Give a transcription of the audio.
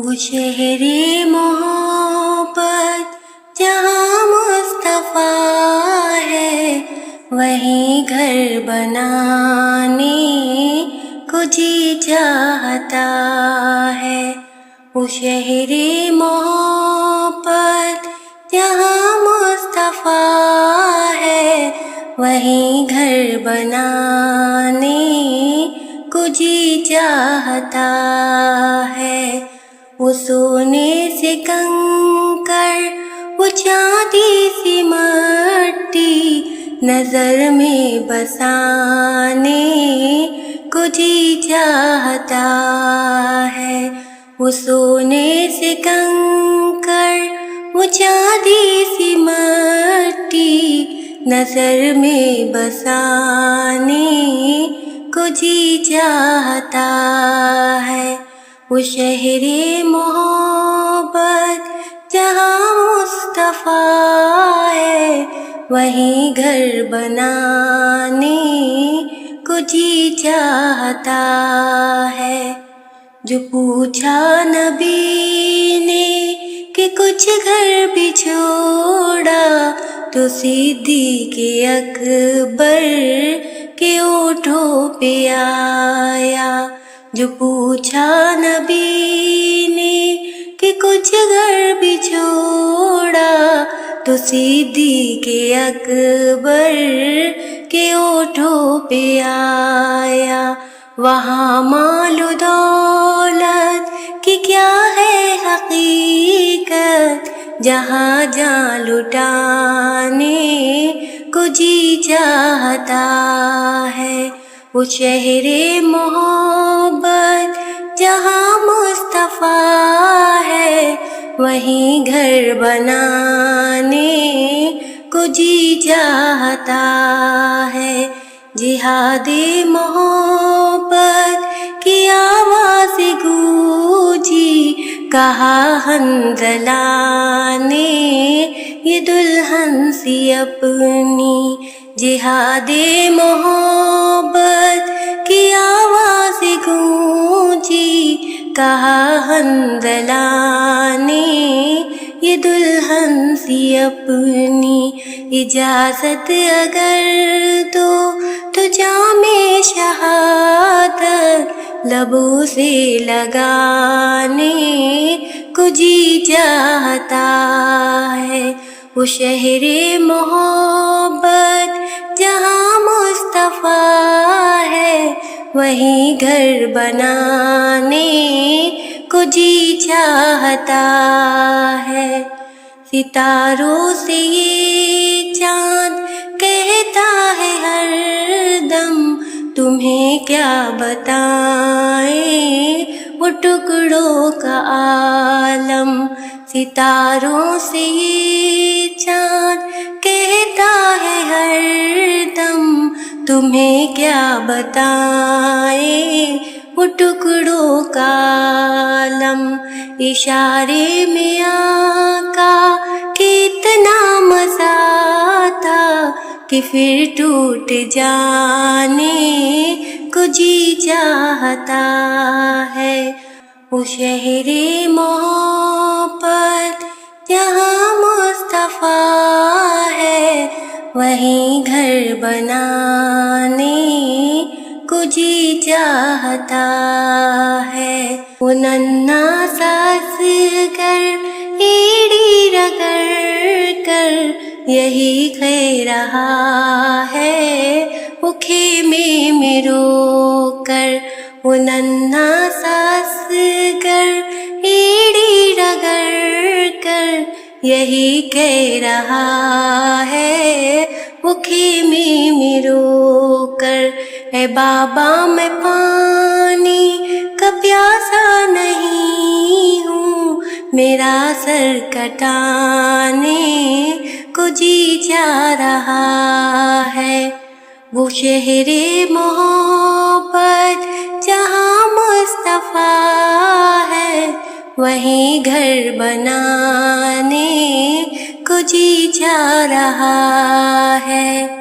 وہ شہر محبت جہاں مصطفیٰ ہے، وہیں گھر بنانے کو جی چاہتا ہے۔ وہ شہر محبت جہاں مصطفیٰ ہے، وہیں گھر بنانے کو جی چاہتا ہے۔ وہ سونے سے کنکر، وہ چاندی سی مٹی، نظر میں بسانے کو جی چاہتا ہے۔ وہ سونے سے کنکر، وہ چاندی سی مٹی، نظر میں بسانے کو جی چاہتا ہے۔ وہ شہر محبت جہاں مصطفیٰ ہے، وہیں گھر بنانے کو جی چاہتا ہے۔ جو پوچھا نبی نے کہ کچھ گھر بھی چھوڑا، تو صدیق اکبر کے اونٹوں پہ آیا۔ جو پوچھا نبی نے کہ کچھ گھر بھی چھوڑا، تو صدیق اکبر کے اونٹوں پہ آیا۔ وہاں مال و دولت کی کیا ہے حقیقت، جہاں جان لٹانے کو جی چاہتا ہے۔ وہ شہر محبت جہاں مصطفیٰ ہے، وہیں گھر بنانے کو جی چاہتا ہے۔ جہاد محبت کی آواز گونجی، کہا حنظلہ نے یہ دلہن سی اپنی۔ جہاد محبت کی آواز گونجی، کہا حنظلہ نے یہ دلہن سی اپنی۔ اجازت اگر تو جام شہادت لبوں سے لگانے کو جی چاہتا ہے۔ وہ شہر محبت جہاں مصطفیٰ ہے، وہیں گھر بنانے کو جی چاہتا ہے۔ ستاروں سے یہ چاند کہتا ہے ہر دم، تمہیں کیا بتائیں وہ ٹکڑوں کا عالم۔ ستاروں سے یہ چاند کہتا ہے ہر دم، تمہیں کیا بتائیں وہ ٹکڑوں کا عالم۔ اشارے میں آقا کتنا مزہ تھا کہ پھر ٹوٹ جانے کو جی چاہتا ہے۔ وہ شہر محبت جہاں مصطفیٰ ہے، وہیں گھر بنانے کو جی چاہتا ہے۔ وہ ننھا سا اصغر ایڑی رگڑ کر یہی کہہ رہا ہے، وہ خیمے میں رو کر۔ وہ ننھا سا اصغر ایڑی رگڑ کر یہی کہہ رہا ہے، وہ خیمے میں رو کر۔ اے بابا میں پانی کا پیاسا نہیں ہوں، میرا سر کٹانے کو جی چاہ رہا ہے۔ وہ شہر محبت جہاں مصطفیٰ ہے، وہیں گھر بنانے کو جی چاہ رہا ہے۔